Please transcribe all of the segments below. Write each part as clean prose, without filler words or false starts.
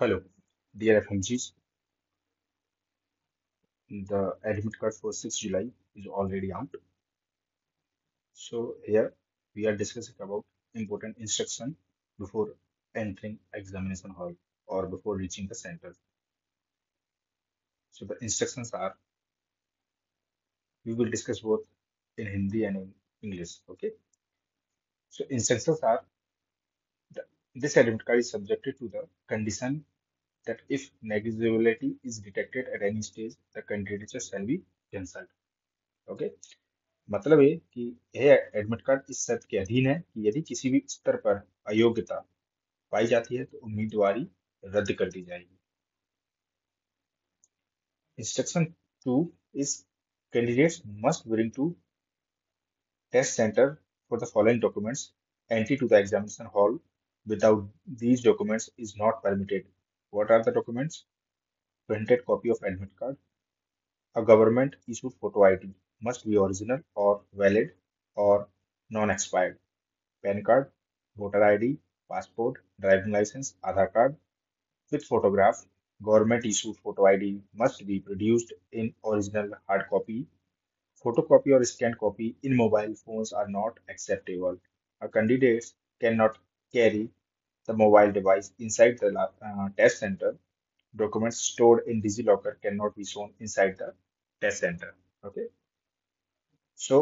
Hello, dear FMGs. The admit card for 6th July is already out. So here we are discussing about important instruction before entering examination hall or before reaching the center. So the instructions are, we will discuss both in Hindi and in English. Okay. So instructions are, this admit card is subjected to the condition that if negligibility is detected at any stage, the candidature shall be cancelled. Okay. मतलब ये कि यह admit card इस शर्त के अधीन है कि यदि किसी भी स्तर पर अयोग्यता पाई जाती है तो उम्मीदवारी रद्द कर दी जाएगी। Instruction 2 is candidates must bring to test center for the following documents. Entry to the examination hall without these documents is not permitted. What are the documents? Printed copy of admit card. A government issued photo ID must be original or valid or non-expired. PAN card, voter ID, passport, driving license, Aadhaar card with photograph. Government issued photo ID must be produced in original hard copy. Photocopy or scanned copy in mobile phones are not acceptable. A candidate cannot carry the mobile device inside the test center. Documents stored in DigiLocker cannot be shown inside the test center. Okay. सो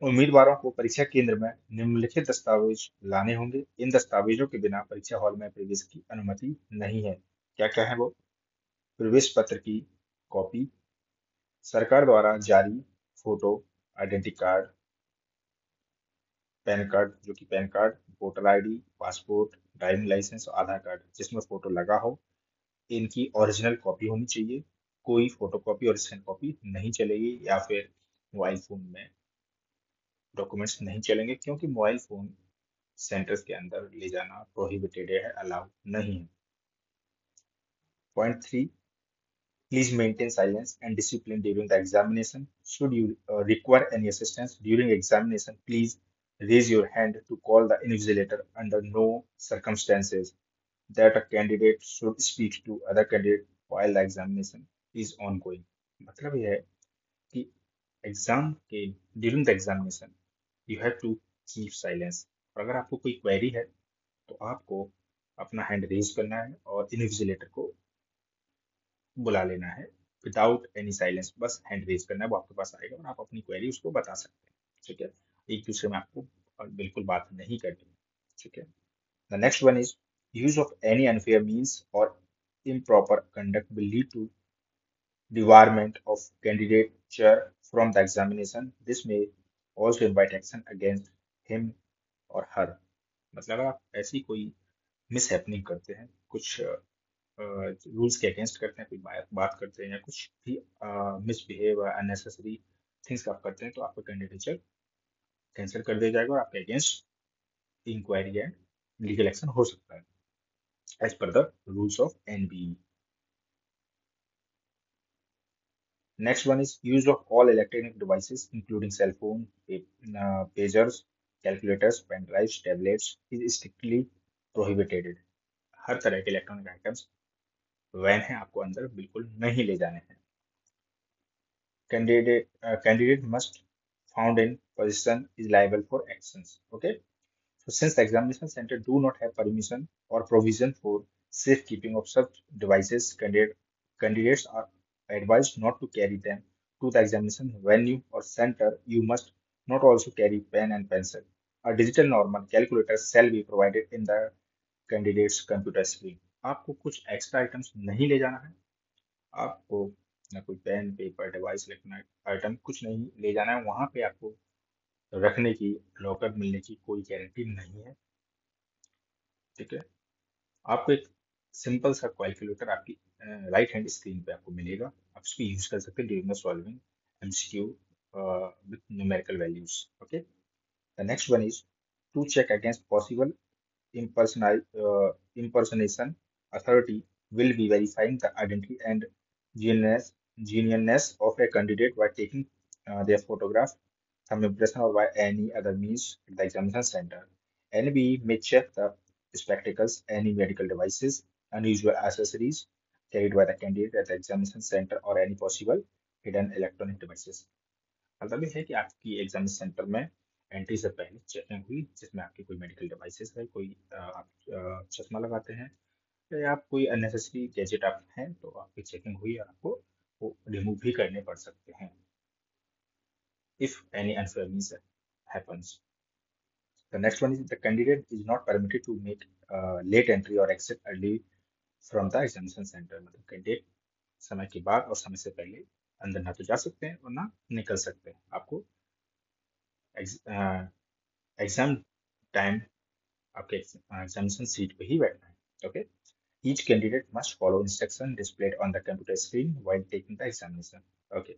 उम्मीदवारों को परीक्षा केंद्र में निम्नलिखित दस्तावेज लाने होंगे। इन दस्तावेजों के बिना परीक्षा हॉल में प्रवेश की अनुमति नहीं है। क्या क्या है वो? प्रवेश पत्र की कॉपी, सरकार द्वारा जारी photo identity card, PAN card जो कि PAN card, voter ID, passport, driving licence और आधार कार्ड जिसमें फोटो लगा हो, इनकी ओरिजिनल कॉपी होनी चाहिए। कोई फोटोकॉपी और स्कैन कॉपी नहीं चलेगी या फिर मोबाइल फोन में डॉक्यूमेंट्स नहीं चलेंगे क्योंकि मोबाइल फोन सेंटर्स के अंदर ले जाना प्रोहिबिटेड है, अलाउ नहीं है। Point 3, please maintain silence and discipline during the examination. Should you require any assistance during examination, please raise your hand to call the invigilator. Under no circumstances that a candidate should speak to other candidate while the examination is ongoing. मतलब यह है कि exam के during the examination you have to keep silence. और अगर आपको कोई query है तो आपको अपना हैंड रेज करना है और इन्विजिलेटर को बुला लेना है विदाउट एनी साइलेंस। बस हैंड रेज करना है, वो आपके पास आएगा और आप अपनी क्वेरी उसको बता सकते हैं। ठीक है, एक दूसरे में आपको बिल्कुल बात नहीं करनी है। ठीक है, the next one is use of any unfair means और improper conduct will lead to debarment of candidature from the examination. This may also invite action against him or her. मतलब अगर आप ऐसी कोई मिस हैपनिंग करते हैं, कुछ rules के अगेंस्ट करते हैं, कोई बात करते हैं या कुछ भी मिसबिहेव अननेसेसरी थिंग्स आप करते हैं तो आपका कैंडिडेचर कैंसिल कर दिया जाएगा और आपके against inquiry and legal action हो सकता है as per the rules of NBE. Next one is use of all electronic devices, including cell phone, pagers, calculators, pen drives, tablets, is strictly prohibited. हर तरह के इलेक्ट्रॉनिक आइटम्स वैन है, आपको अंदर बिल्कुल नहीं ले जाने हैं। Candidate must found in possession is liable for actions. Okay. So since the examination center do not have permission or provision for safekeeping of such devices, candidates are advised not to carry them to the examination venue or center. You must not also carry pen and pencil. A digital normal calculator shall be provided in the candidate's computer screen. आपको कुछ extra items नहीं ले जाना है। आपको ना कोई pen, paper, device, electronic item कुछ नहीं ले जाना है। वहां पे आपको रखने की, लॉकर मिलने की कोई गारंटी नहीं है। ठीक है, आपको एक सिंपल सा कैलकुलेटर आपकी राइट हैंड स्क्रीन पे आपको मिलेगा। आप इसको यूज कर सकते हैं during the solving MCQ with numerical values. Okay, the next one is to check against possible impersonation. Authority will be verifying the identity and genuineness of a candidate by taking their photograph, thumb impression, or by any other means at the examination center. NBE may check the spectacles, any medical devices, unusual accessories carried by the candidate at the examination center or any possible hidden electronic devices। मतलब ये है कि आपकी examination centre में entry से पहले checking हुई, जिसमें आपके कोई मेडिकल डिवाइसेस है, कोई आप चश्मा लगाते हैं या आप कोई अननेसेसरी गैजेट आप हैं, तो आपकी चेकिंग हुई और आपको वो रिमूव भी करने पड़ सकते हैं if any unfair means happens। The next one is the candidate is not permitted to make late entry or exit early from the examination center। मतलब कैंडिडेट समय के बाद और समय से पहले अंदर ना तो जा सकते हैं और ना निकल सकते हैं। आपको एग्जाम टाइम आपके एग्जामिनेशन सीट पे ही बैठना है। Okay, each candidate must follow instruction displayed on the computer screen while taking the examination. Okay,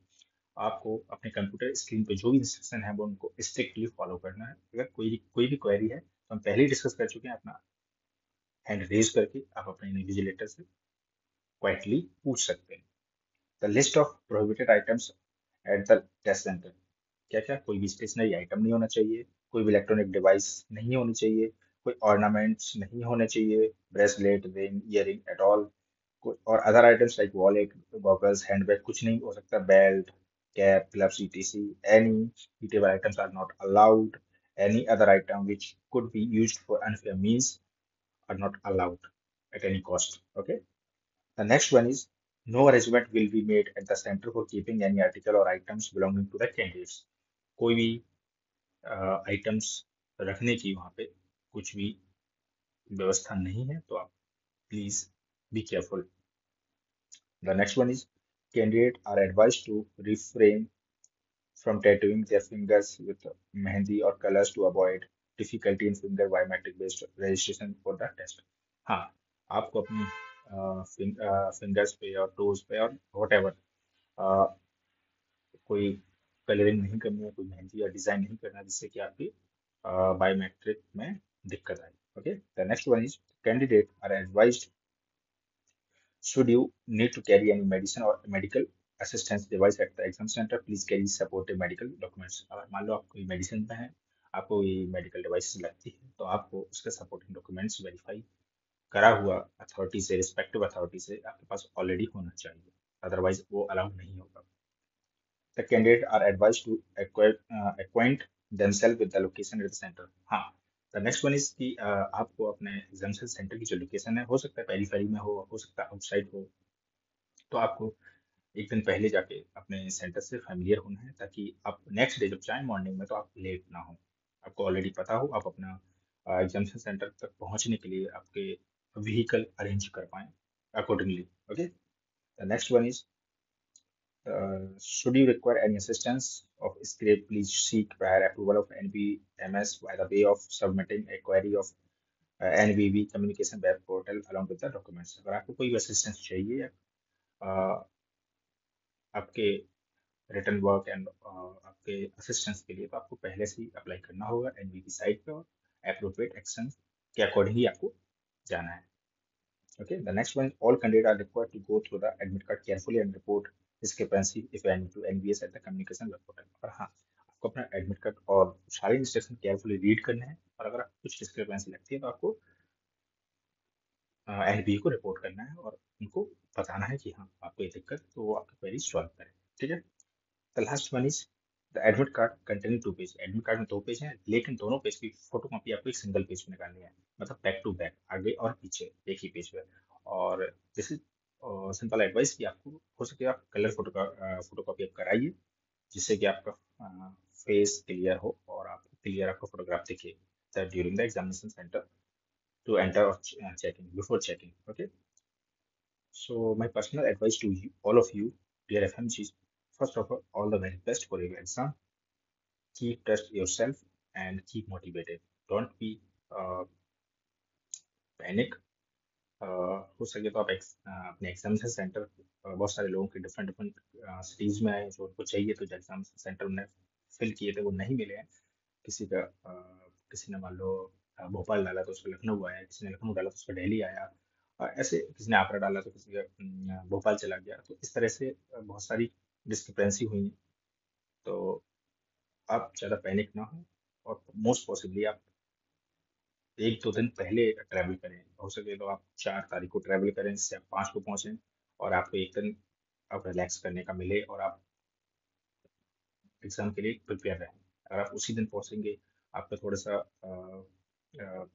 आपको अपने कंप्यूटर स्क्रीन पे जो भी इंस्ट्रक्शन है वो उनको स्ट्रिक्टली फॉलो करना है। अगर कोई भी क्वेरी है तो हम पहले ही डिस्कस कर चुके हैं, अपना हैंड रेज करके आप अपने इन्विजिलेटर से क्वाइटली पूछ सकते हैं। The list of prohibited items at the test centre. क्या क्या, कोई भी स्टेशनरी आइटम नहीं होना चाहिए, कोई भी इलेक्ट्रॉनिक डिवाइस नहीं होनी चाहिए, कोई ऑर्नामेंट्स नहीं होने चाहिए, bracelet, ring, earring at all. और other items like wallet, goggles, handbag कुछ नहीं हो सकता, belt, cap, gloves, etc। Any eatable items are not allowed. Any other item which could be used for unfair means are not allowed at any cost। Okay, the next one is no arrangement will be made at the center for keeping any article or items belonging to the candidates। कोई भी items रखने की वहाँ पे कुछ भी व्यवस्था नहीं है, तो आप please be careful. The next one is candidate are advise to refrain from tattooing their fingers with mehndi और colors to avoid difficulty in finger biometric based registration for the test। हाँ, आपको अपनी फिंगर्स पे और टोज पे और whatever कोई colouring नहीं करनी है, कोई मेहंदी या डिजाइन नहीं करना है, जिससे कि आपकी बायोमेट्रिक में दिक्कत आए। Okay, the next one is candidate are advised should you need to carry any medicine or medical assistance device at the exam center, please carry supportive medical documents। अगर मान लो आप कोई मेडिसिन पे हैं, आपको ये मेडिकल डिवाइस लगती है, तो आपको उसके सपोर्टिंग डॉक्यूमेंट्स वेरीफाई करा हुआ अथॉरिटी से, रिस्पेक्टिव अथॉरिटी से आपके पास ऑलरेडी होना चाहिए, अदरवाइज वो अलाउड नहीं होगा। The candidate are advised to acquaint themselves with the location at the center। हाँ, the next one is कि आपको अपने एग्जामिनेशन सेंटर की जो लोकेशन है, हो सकता है पेरीफेरी में हो सकता है आउटसाइड हो, तो आपको एक दिन पहले जाके अपने सेंटर से फेमिलियर होना है, ताकि आप नेक्स्ट डे जब जाएं मॉर्निंग में तो आप लेट ना हो, आपको ऑलरेडी पता हो, आप अपना एग्जामिनेशन सेंटर तक पहुंचने के लिए आपके व्हीकल अरेंज कर पाएं accordingly. Okay, the next one is should you require any assistance of script, please seek prior approval of NBMS by the way of submitting a query of NVB communication web portal along with the documents। अगर आपको कोई assistance चाहिए आपके written work and आपके assistance के लिए, तो आपको पहले से ही अप्लाई करना होगा एनवीबी साइट पे, और अप्रोप्रिएट एक्शन के अकॉर्डिंग ही आपको जाना है। Okay, the next one, all candidates are required to go through the admit card carefully and report discrepancy if any to NBS at the communication web portal। और हाँ, आपको अपना एडमिट कार्ड और सारे इंस्ट्रक्शन केयरफुली रीड करने हैं, और अगर आपको कुछ डिस्क्रिपेंसी लगती है तो आपको एनबीए को रिपोर्ट करना है और उनको बताना है कि हाँ आपको ये दिक्कत, तो वो आपकी क्वेरी सॉल्व करें। ठीक है, the last one is the admit card containing 2 page. Admit card में 2 पेज हैं, लेकिन दोनों पेज की फोटो कॉपी आपको एक सिंगल पेज में निकालनी है, मतलब बैक टू बैक, आगे और पीछे एक ही पेज पे। और दिस इज सिंपल एडवाइस कि आपको हो सके आप कलर फोटो कॉपी आप कराइए, जिससे कि आपका फेस क्लियर हो और आपको क्लियर आपका फोटोग्राफ दिखे during the examination centre to enter और checking, before checking. Okay, so my personal advice to you, all of you, dear FMGs, first of all the very best for your exam. Keep trust yourself and keep motivated. Don't be panic। हो सके तो आप अपने exam centre, बहुत सारे लोगों के different different cities में आए, जो उनको चाहिए तो जो एग्जाम सेंटर उन्हें फिल किए थे वो नहीं मिले हैं। किसी का किसी ने मान लो भोपाल डाला तो उसका लखनऊ आया, किसी ने लखनऊ डाला तो उसका दिल्ली आया, ऐसे किसी ने आगरा डाला तो किसी का भोपाल चला गया, तो इस तरह से बहुत सारी डिस्क्रिपेंसी हुई। तो आप ज़्यादा पैनिक ना हो, और मोस्ट पॉसिबली आप एक दो दिन पहले ट्रैवल करें, हो सके तो आप 4 तारीख को ट्रैवल करें, जिससे आप 5 को पहुंचें और आपको एक दिन आप रिलैक्स करने का मिले और आप एग्जाम के लिए प्रिपेयर रहें। अगर आप उसी दिन पहुंचेंगे, आपका थोड़ा सा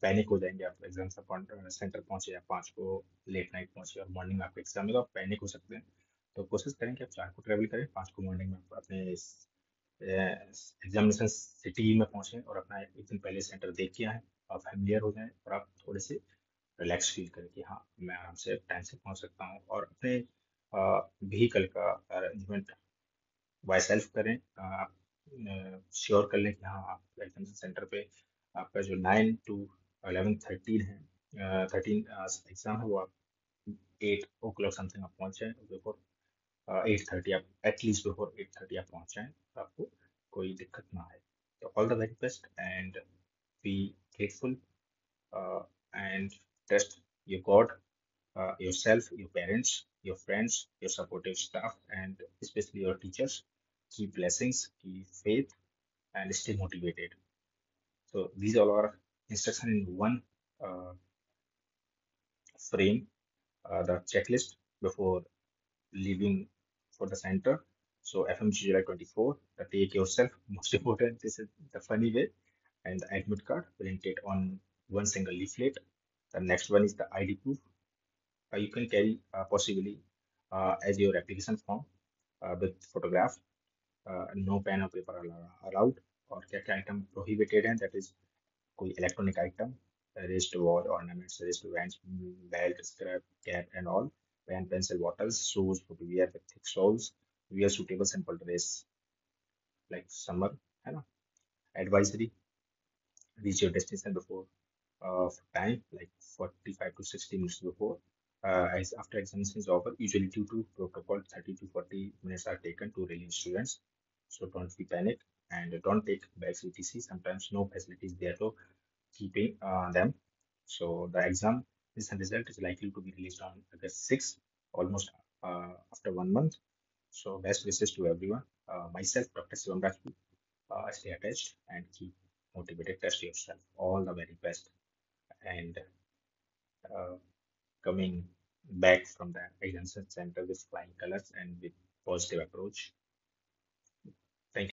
पैनिक हो जाएंगे, आप एग्जाम सेंटर पहुंचे, आप 5 को लेट नाइट पहुंचे और मॉर्निंग में आपका एग्जाम है, तो आप पैनिक हो सकते हैं। तो कोशिश करें कि आप 4 को ट्रैवल करें, 5 को मॉर्निंग में आप अपने एग्जामिनेशन सिटी में पहुंचे और अपना एक दिन पहले सेंटर देख के आए, आप फैमिलियर हो जाएं और आप थोड़े से रिलैक्स फील करें कि हाँ मैं आराम से टाइम से पहुंच सकता हूँ, और अपने व्हीकल का अरेंजमेंट बाय सेल्फ करें। आप श्योर कर लें कि हाँ आप एग्जामिनेशन सेंटर पे आपका जो 9 to 11:13 है, 13 एग्जाम है, वो आप 8 o'clock समथिंग आप पहुंच जाएं, बिफोर 8:30 आप एटलीस्ट बिफोर 8:30 आप पहुंच जाएं, तो आपको कोई दिक्कत ना आए। तो all the very best and be grateful and trust your God, yourself, your parents, your friends, your supportive staff, and especially your teachers. Keep blessings, keep faith, and stay motivated. So these all are instruction in one uh, frame, the checklist before leaving for the center. So FMG July 24, the take yourself, most important, this is the funny way, and the admit card printed on one single leaflet. The next one is the ID proof. You can carry possibly as your application form with photograph, no pen or paper allowed, और क्या क्या item prohibited हैं, that is कोई electronic item, wrist watch, ornaments, wrist bands, belt, strap, cap and all, pen, pencil, bottles, shoes, footwear with thick soles, wear suitable simple dress like summer, है ना, advisory, reach your destination before of time, like 45 to 60 minutes before. As after examination is over, usually due to protocol, 30 to 40 minutes are taken to release students. So don't be panicked and don't take bags etc. Sometimes no facilities there to keeping them. So the exam result is likely to be released on August 6th, almost after 1 month. So best wishes to everyone. Myself, Dr. Sivam Rajput, stay attached and keep motivated. Test yourself. All the very best. And uh, coming back from the exam center with flying colors and with positive approach.